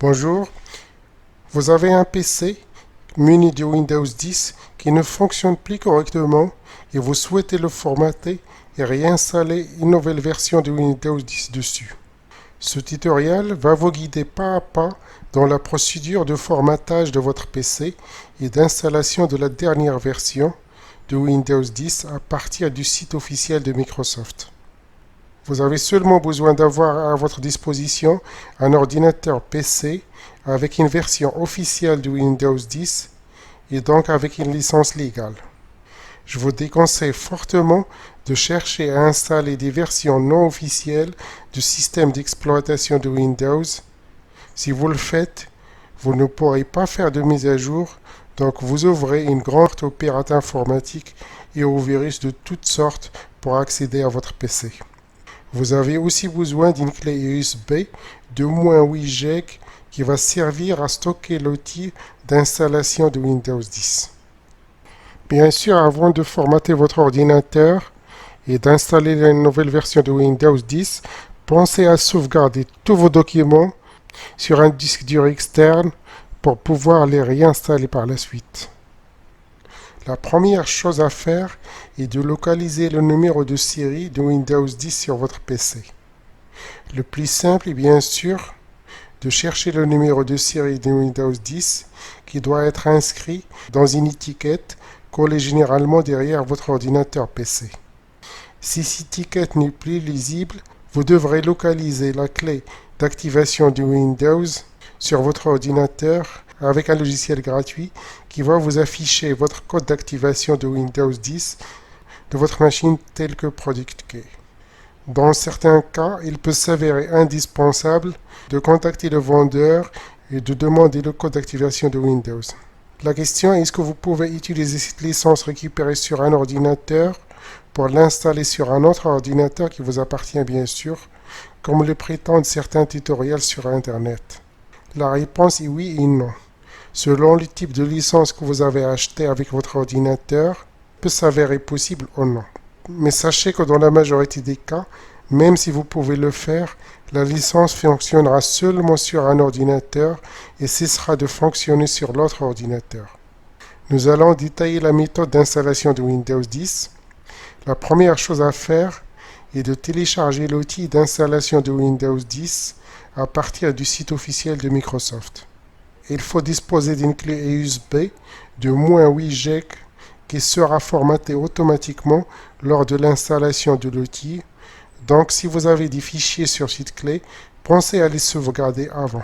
Bonjour, vous avez un PC muni de Windows 10 qui ne fonctionne plus correctement et vous souhaitez le formater et réinstaller une nouvelle version de Windows 10 dessus. Ce tutoriel va vous guider pas à pas dans la procédure de formatage de votre PC et d'installation de la dernière version de Windows 10 à partir du site officiel de Microsoft. Vous avez seulement besoin d'avoir à votre disposition un ordinateur PC avec une version officielle de Windows 10 et donc avec une licence légale. Je vous déconseille fortement de chercher à installer des versions non officielles du système d'exploitation de Windows. Si vous le faites, vous ne pourrez pas faire de mise à jour, donc vous ouvrez une grande aux pirates informatiques et aux virus de toutes sortes pour accéder à votre PC. Vous avez aussi besoin d'une clé USB de -8 Go qui va servir à stocker l'outil d'installation de Windows 10. Bien sûr, avant de formater votre ordinateur et d'installer la nouvelle version de Windows 10, pensez à sauvegarder tous vos documents sur un disque dur externe pour pouvoir les réinstaller par la suite. La première chose à faire est de localiser le numéro de série de Windows 10 sur votre PC. Le plus simple est bien sûr de chercher le numéro de série de Windows 10 qui doit être inscrit dans une étiquette collée généralement derrière votre ordinateur PC. Si cette étiquette n'est plus lisible, vous devrez localiser la clé d'activation de Windows sur votre ordinateur avec un logiciel gratuit qui va vous afficher votre code d'activation de Windows 10 de votre machine tel que Product Key. Dans certains cas, il peut s'avérer indispensable de contacter le vendeur et de demander le code d'activation de Windows. La question est: est-ce que vous pouvez utiliser cette licence récupérée sur un ordinateur pour l'installer sur un autre ordinateur qui vous appartient bien sûr, comme le prétendent certains tutoriels sur Internet? La réponse est oui et non. Selon le type de licence que vous avez acheté avec votre ordinateur, peut s'avérer possible ou non. Mais sachez que dans la majorité des cas, même si vous pouvez le faire, la licence fonctionnera seulement sur un ordinateur et cessera de fonctionner sur l'autre ordinateur. Nous allons détailler la méthode d'installation de Windows 10. La première chose à faire est de télécharger l'outil d'installation de Windows 10 à partir du site officiel de Microsoft. Il faut disposer d'une clé USB de -8 Go qui sera formatée automatiquement lors de l'installation de l'outil. Donc, si vous avez des fichiers sur cette clé, pensez à les sauvegarder avant.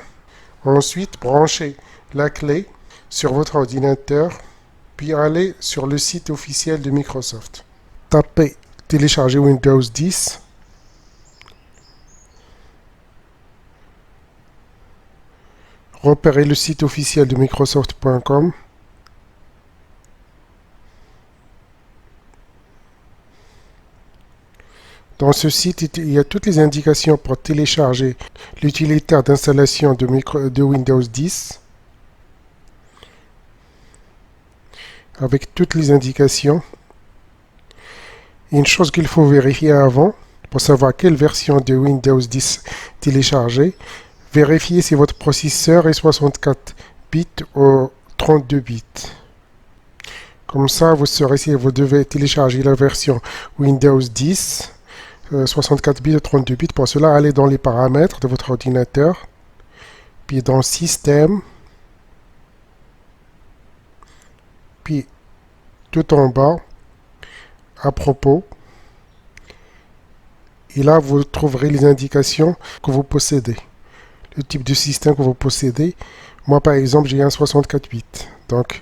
Ensuite, branchez la clé sur votre ordinateur, puis allez sur le site officiel de Microsoft. Tapez « Télécharger Windows 10 ». Repérez le site officiel de Microsoft.com. Dans ce site, il y a toutes les indications pour télécharger l'utilitaire d'installation de Windows 10, avec toutes les indications. Une chose qu'il faut vérifier avant, pour savoir quelle version de Windows 10 télécharger, vérifiez si votre processeur est 64 bits ou 32 bits. Comme ça, vous saurez si vous devez télécharger la version Windows 10 64 bits ou 32 bits. Pour cela, allez dans les paramètres de votre ordinateur, puis dans Système, puis tout en bas, à propos. Et là, vous trouverez les indications que vous possédez. Le type de système que vous possédez. Moi, par exemple, j'ai un 64 bits. Donc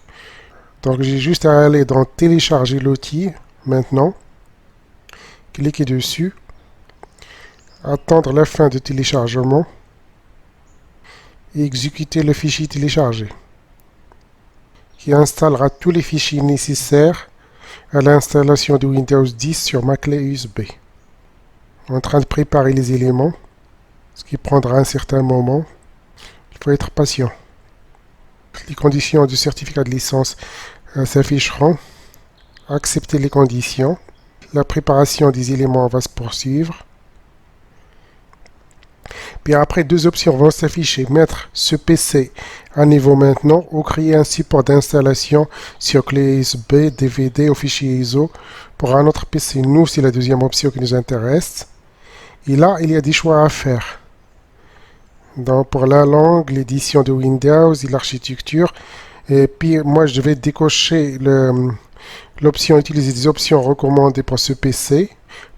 j'ai juste à aller dans Télécharger l'outil, maintenant. Cliquez dessus. Attendre la fin de téléchargement. Et exécuter le fichier téléchargé, qui installera tous les fichiers nécessaires à l'installation de Windows 10 sur ma clé USB. En train de préparer les éléments, ce qui prendra un certain moment. Il faut être patient. Les conditions du certificat de licence s'afficheront. Acceptez les conditions. La préparation des éléments va se poursuivre. Puis après, deux options vont s'afficher. Mettre ce PC à niveau maintenant ou créer un support d'installation sur clé USB, DVD ou fichier ISO pour un autre PC. Nous, c'est la deuxième option qui nous intéresse. Et là, il y a des choix à faire. Donc, pour la langue, l'édition de Windows et l'architecture. Et puis, moi, je vais décocher l'option utiliser des options recommandées pour ce PC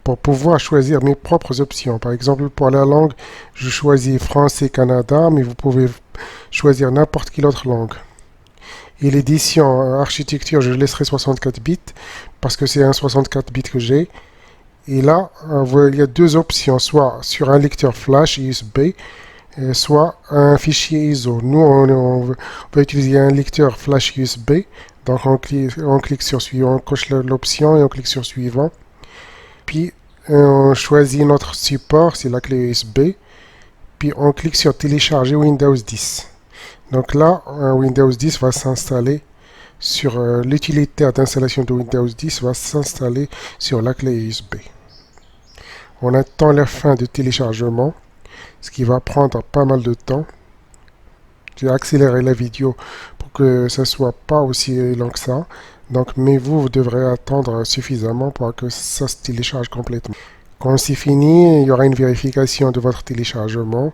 pour pouvoir choisir mes propres options. Par exemple, pour la langue, je choisis français Canada, mais vous pouvez choisir n'importe quelle autre langue. Et l'édition architecture, je laisserai 64 bits parce que c'est un 64 bits que j'ai. Et là, il y a deux options, soit sur un lecteur flash USB, soit un fichier ISO. Nous, on va utiliser un lecteur flash USB. Donc, on clique sur suivant, on coche l'option et on clique sur suivant. Puis, on choisit notre support, c'est la clé USB. Puis, on clique sur télécharger Windows 10. Donc là, Windows 10 va s'installer sur l'utilitaire d'installation de Windows 10 va s'installer sur la clé USB. On attend la fin du téléchargement, ce qui va prendre pas mal de temps. J'ai accéléré la vidéo pour que ça soit pas aussi long que ça. Donc, mais vous devrez attendre suffisamment pour que ça se télécharge complètement. Quand c'est fini, il y aura une vérification de votre téléchargement.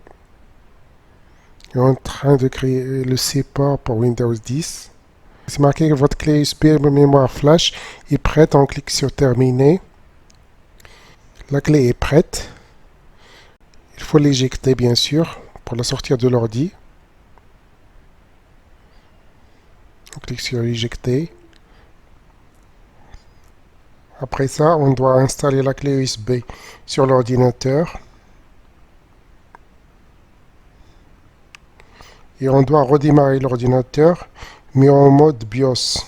Je suis en train de créer le support pour Windows 10. C'est marqué que votre clé USB mémoire flash est prête. On clique sur terminer. La clé est prête. Il faut l'éjecter bien sûr pour la sortir de l'ordi. On clique sur éjecter. Après ça, on doit installer la clé USB sur l'ordinateur. Et on doit redémarrer l'ordinateur, mais en mode BIOS.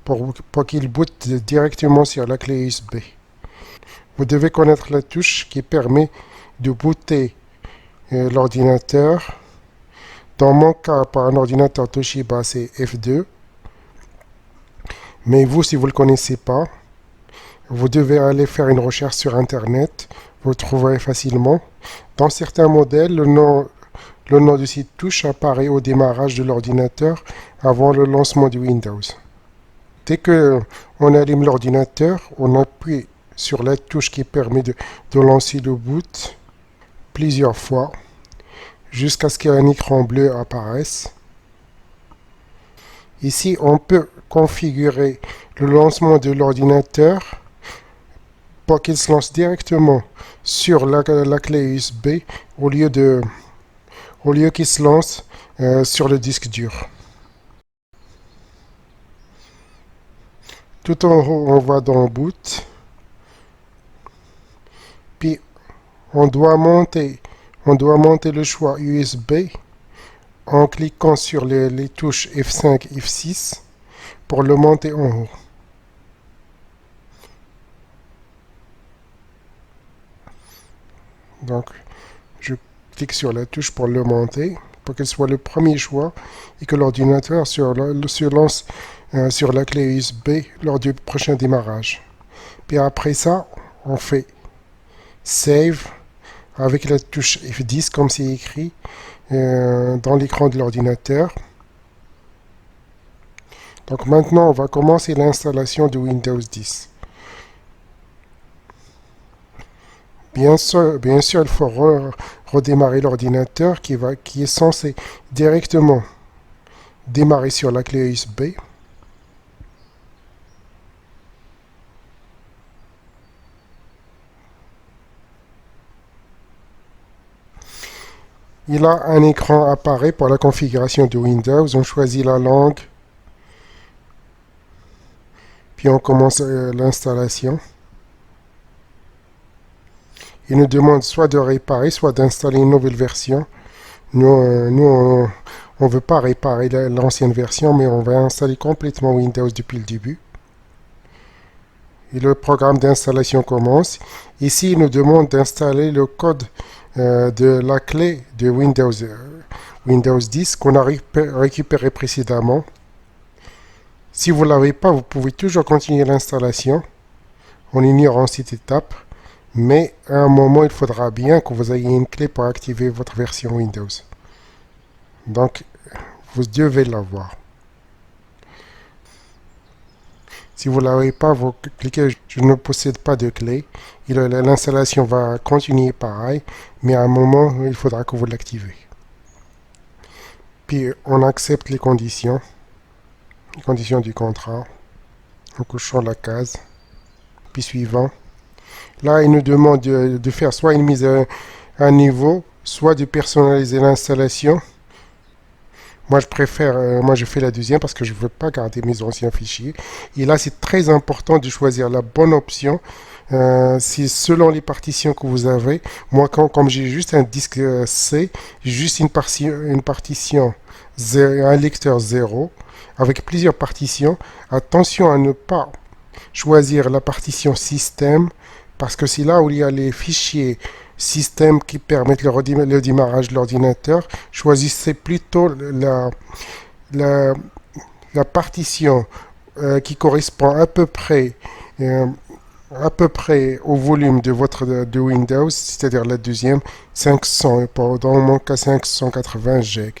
Pour qu'il boote directement sur la clé USB. Vous devez connaître la touche qui permet de booter l'ordinateur. Dans mon cas, par un ordinateur Toshiba, c'est F2. Mais vous, si vous ne le connaissez pas, vous devez aller faire une recherche sur Internet. Vous le trouverez facilement. Dans certains modèles, le nom de cette touche apparaît au démarrage de l'ordinateur avant le lancement de Windows. Dès qu'on allume l'ordinateur, on appuie sur la touche qui permet de lancer le boot plusieurs fois jusqu'à ce qu'un écran bleu apparaisse. Ici, on peut configurer le lancement de l'ordinateur pour qu'il se lance directement sur la clé USB au lieu qu'il se lance sur le disque dur. Tout en haut, on va dans Boot. Puis, on doit monter le choix USB en cliquant sur les touches F5 et F6 pour le monter en haut. Donc, je clique sur la touche pour le monter, pour qu'elle soit le premier choix et que l'ordinateur se lance sur la clé USB lors du prochain démarrage. Puis après ça, on fait Save avec la touche F10 comme c'est écrit dans l'écran de l'ordinateur. Donc maintenant, on va commencer l'installation de Windows 10. Bien sûr, il faut redémarrer l'ordinateur qui est censé directement démarrer sur la clé USB. Et là, un écran apparaît pour la configuration de Windows. On choisit la langue. Puis on commence l'installation. Il nous demande soit de réparer, soit d'installer une nouvelle version. Nous on ne veut pas réparer l'ancienne version, mais on va installer complètement Windows depuis le début. Et le programme d'installation commence. Ici, il nous demande d'installer le code de la clé de Windows 10 qu'on a récupéré précédemment. Si vous ne l'avez pas, vous pouvez toujours continuer l'installation en ignorant cette étape. Mais à un moment, il faudra bien que vous ayez une clé pour activer votre version Windows. Donc, vous devez l'avoir. Si vous ne l'avez pas, vous cliquez « Je ne possède pas de clé ». L'installation va continuer pareil, mais à un moment, il faudra que vous l'activez. Puis, on accepte les conditions du contrat, en cochant la case. Puis, suivant. Là, il nous demande de faire soit une mise à niveau, soit de personnaliser l'installation. Moi, je fais la deuxième parce que je ne veux pas garder mes anciens fichiers. Et là, c'est très important de choisir la bonne option. C'est selon les partitions que vous avez. Moi, comme j'ai juste un disque C, j'ai juste une partition, un lecteur 0, avec plusieurs partitions. Attention à ne pas choisir la partition système, parce que c'est là où il y a les fichiers système qui permettent le démarrage de l'ordinateur. Choisissez plutôt la, la partition qui correspond euh, à peu près au volume de Windows, c'est-à-dire la deuxième, 500, dans mon cas 580 G.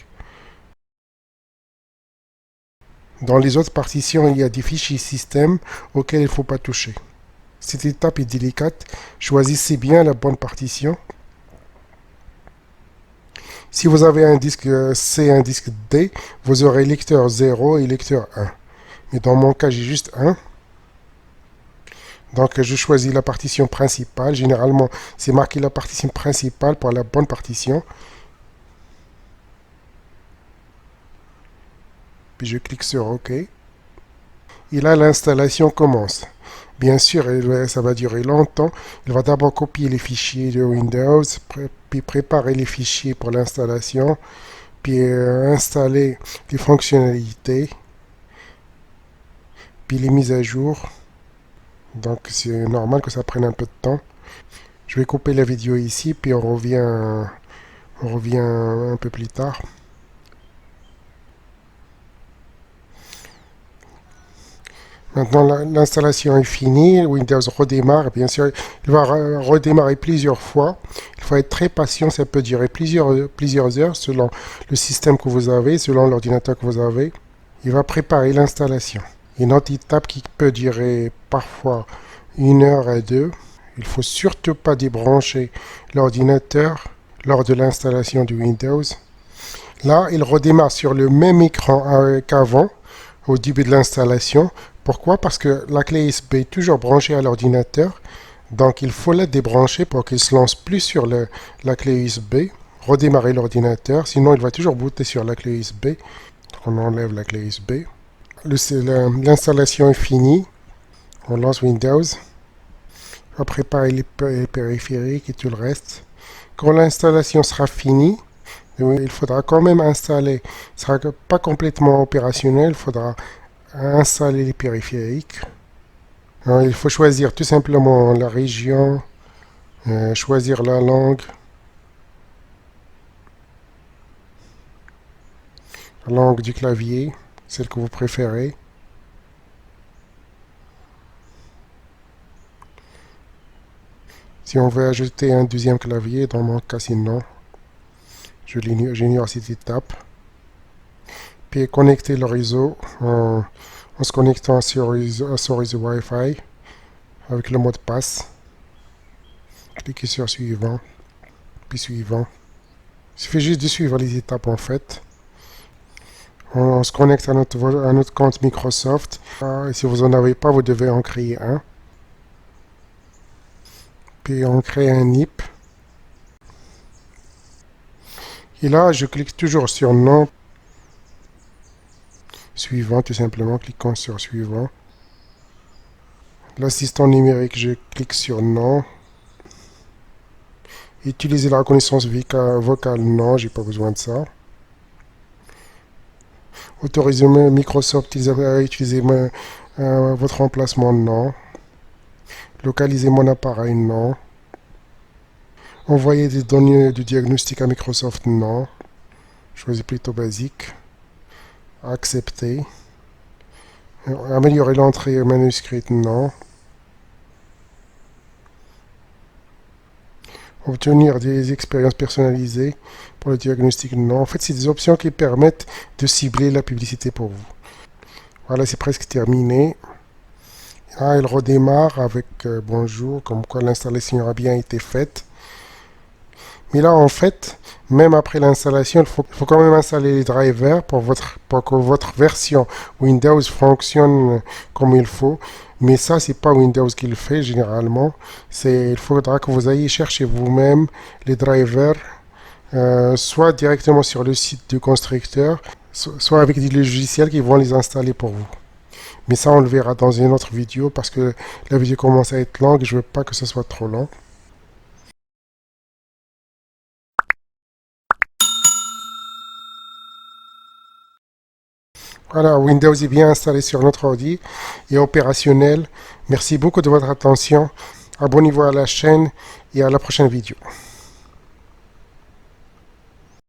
Dans les autres partitions, il y a des fichiers système auxquels il ne faut pas toucher. Cette étape est délicate. Choisissez bien la bonne partition. Si vous avez un disque C et un disque D, vous aurez lecteur 0 et lecteur 1. Mais dans mon cas, j'ai juste 1. Donc, je choisis la partition principale. Généralement, c'est marqué la partition principale pour la bonne partition. Puis, je clique sur OK. Et là, l'installation commence. Bien sûr, ça va durer longtemps. Il va d'abord copier les fichiers de Windows, puis préparer les fichiers pour l'installation, puis installer les fonctionnalités, puis les mises à jour. Donc c'est normal que ça prenne un peu de temps. Je vais couper la vidéo ici, puis on revient un peu plus tard. Maintenant, l'installation est finie, Windows redémarre. Bien sûr, il va redémarrer plusieurs fois. Il faut être très patient, ça peut durer plusieurs heures selon le système que vous avez, selon l'ordinateur que vous avez. Il va préparer l'installation. Une autre étape qui peut durer parfois 1 heure à 2. Il ne faut surtout pas débrancher l'ordinateur lors de l'installation de Windows. Là, il redémarre sur le même écran qu'avant, au début de l'installation. Pourquoi? Parce que la clé USB est toujours branchée à l'ordinateur. Donc, il faut la débrancher pour qu'il ne se lance plus sur la clé USB. Redémarrer l'ordinateur, sinon il va toujours booter sur la clé USB. Donc, on enlève la clé USB. L'installation est finie. On lance Windows. On va préparer les périphériques et tout le reste. Quand l'installation sera finie, il faudra quand même installer. Ce ne sera pas complètement opérationnel. Il faudra installer les périphériques. Alors, il faut choisir tout simplement la région, choisir la langue, du clavier, celle que vous préférez. Si on veut ajouter un deuxième clavier, dans mon cas c'est non. J'ignore cette étape. Puis connecter le réseau en se connectant sur son réseau Wi-Fi avec le mot de passe. Cliquez sur suivant, puis suivant. Il suffit juste de suivre les étapes en fait. On se connecte à notre compte Microsoft. Et si vous n'en avez pas, vous devez en créer un. Puis on crée un NIP. Et là, je clique toujours sur non. Suivant, tout simplement, cliquons sur suivant. L'assistant numérique, je clique sur non. Utiliser la reconnaissance vocale, non, j'ai pas besoin de ça. Autoriser Microsoft à utiliser votre emplacement, non. Localiser mon appareil, non. Envoyer des données de diagnostic à Microsoft, non. Choisis plutôt basique. Accepter. Améliorer l'entrée manuscrite, non. Obtenir des expériences personnalisées pour le diagnostic, non. En fait, c'est des options qui permettent de cibler la publicité pour vous. Voilà, c'est presque terminé. Ah, elle redémarre avec bonjour, comme quoi l'installation a bien été faite. Mais là, en fait, même après l'installation, il faut quand même installer les drivers pour que votre version Windows fonctionne comme il faut. Mais ça, c'est pas Windows qui le fait généralement. Il faudra que vous ayez chercher vous-même les drivers, soit directement sur le site du constructeur, soit avec des logiciels qui vont les installer pour vous. Mais ça, on le verra dans une autre vidéo parce que la vidéo commence à être longue et je veux pas que ce soit trop long. Voilà, Windows est bien installé sur notre ordi et opérationnel. Merci beaucoup de votre attention. Abonnez-vous à la chaîne et à la prochaine vidéo.